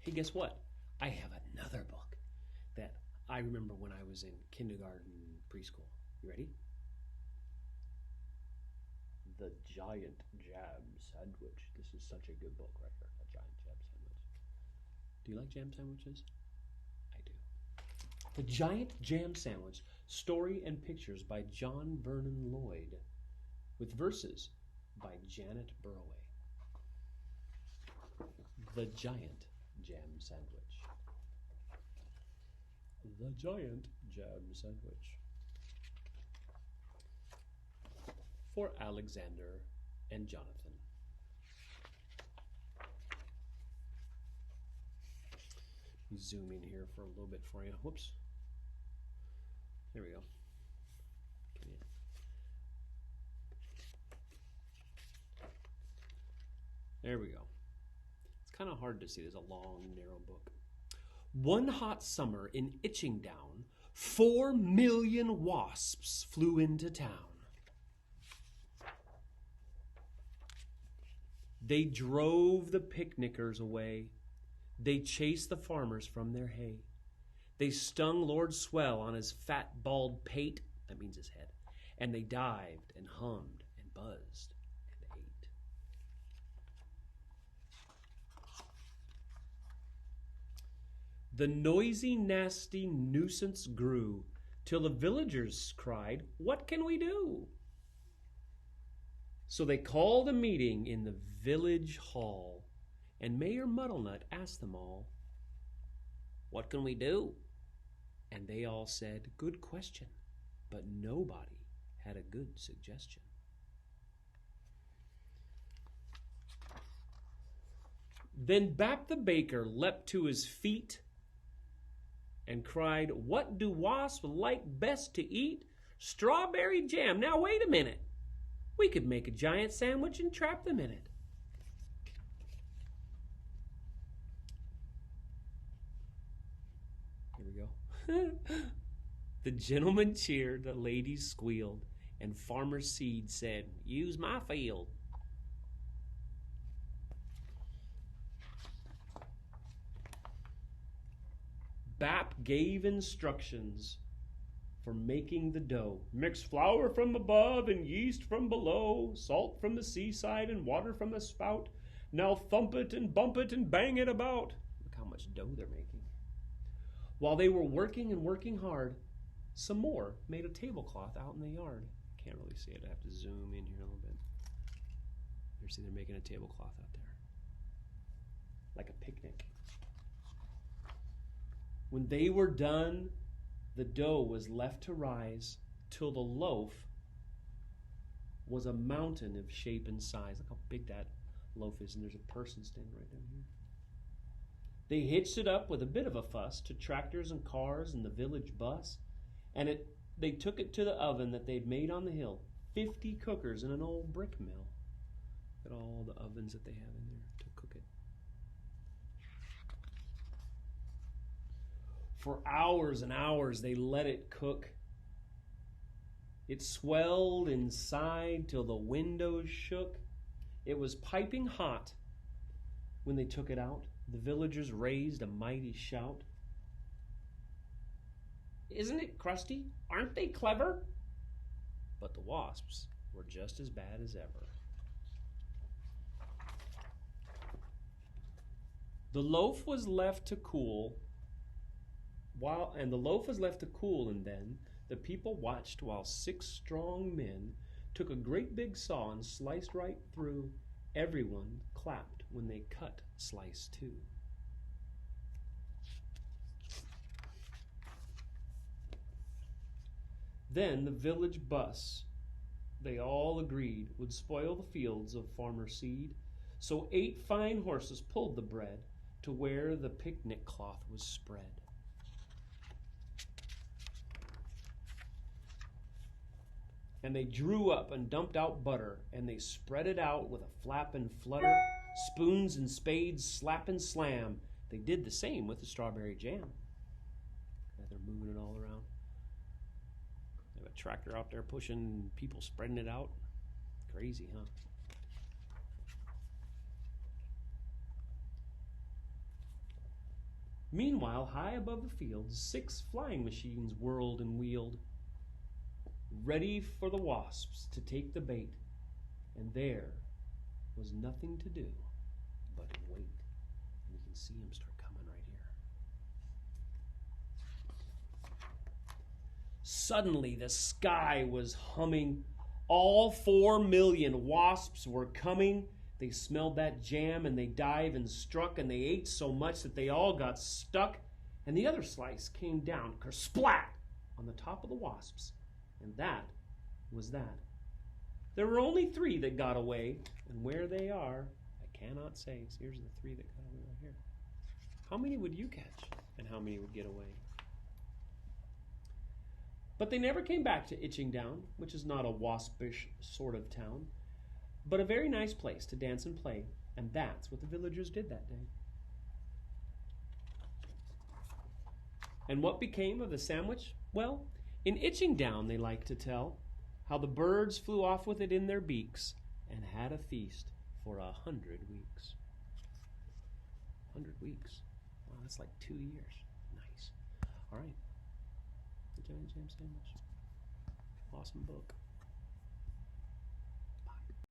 Hey, guess what? I have another book that I remember when I was in kindergarten, preschool. You ready? The Giant Jam Sandwich. This is such a good book right here. The Giant Jam Sandwich. Do you like jam sandwiches? I do. The Giant Jam Sandwich, story and pictures by John Vernon Lloyd, with verses by Janet Burroway. The Giant Jam Sandwich. The Giant Jam Sandwich. For Alexander and Jonathan. Zoom in here for a little bit for you. Whoops. There we go. There we go. It's kind of hard to see. There's a long, narrow book. One hot summer in Itchingdown, 4 million wasps flew into town. They drove the picnickers away. They chased the farmers from their hay. They stung Lord Swell on his fat, bald pate, that means his head, and they dived and hummed and buzzed and ate. The noisy, nasty nuisance grew till the villagers cried, "What can we do?" So they called a meeting in the village hall, and Mayor Muddlenut asked them all, "What can we do?" And they all said, "Good question," but nobody had a good suggestion. Then Bap the baker leapt to his feet and cried, "What do wasps like best to eat? Strawberry jam. Now wait a minute. We could make a giant sandwich and trap them in it." Here we go. The gentleman cheered, the ladies squealed, and Farmer Seed said, "Use my field." Bap gave instructions for making the dough. "Mix flour from above and yeast from below, salt from the seaside and water from the spout. Now thump it and bump it and bang it about." Look how much dough they're making. While they were working and working hard, some more made a tablecloth out in the yard. Can't really see it. I have to zoom in here a little bit. You see they're making a tablecloth out there. Like a picnic. When they were done, the dough was left to rise till the loaf was a mountain of shape and size. Look how big that loaf is, and there's a person standing right down here. They hitched it up with a bit of a fuss to tractors and cars and the village bus, and they took it to the oven that they'd made on the hill. 50 cookers in an old brick mill. Look at all the ovens that they have in there to cook it. For hours and hours they let it cook. It swelled inside till the windows shook. It was piping hot when they took it out. The villagers raised a mighty shout. "Isn't it crusty? Aren't they clever?" But the wasps were just as bad as ever. The loaf was left to cool. And then the people watched while 6 strong men took a great big saw and sliced right through. Everyone clapped when they cut slice 2. Then the village bus, they all agreed, would spoil the fields of Farmer Seed. So 8 fine horses pulled the bread to where the picnic cloth was spread. And they drew up and dumped out butter, and they spread it out with a flap and flutter, spoons and spades slap and slam. They did the same with the strawberry jam. They're moving it all around. They have a tractor out there pushing, people spreading it out. Crazy, huh? Meanwhile, high above the fields, 6 flying machines whirled and wheeled, ready for the wasps to take the bait, and there was nothing to do but wait. And you can see them start coming right here. Suddenly, the sky was humming. All 4 million wasps were coming. They smelled that jam, and they dived and struck, and they ate so much that they all got stuck, and the other slice came down, kersplat, on the top of the wasps, and that was that. There were only 3 that got away, and where they are, I cannot say. So here's the 3 that got away right here. How many would you catch, and how many would get away? But they never came back to Itching Down, which is not a waspish sort of town, but a very nice place to dance and play, and that's what the villagers did that day. And what became of the sandwich? Well, in Itching Down, they like to tell how the birds flew off with it in their beaks and had a feast for 100 weeks. 100 weeks. Wow, that's like 2 years. Nice. All right. The Johnny Jam Sandwich. Awesome book.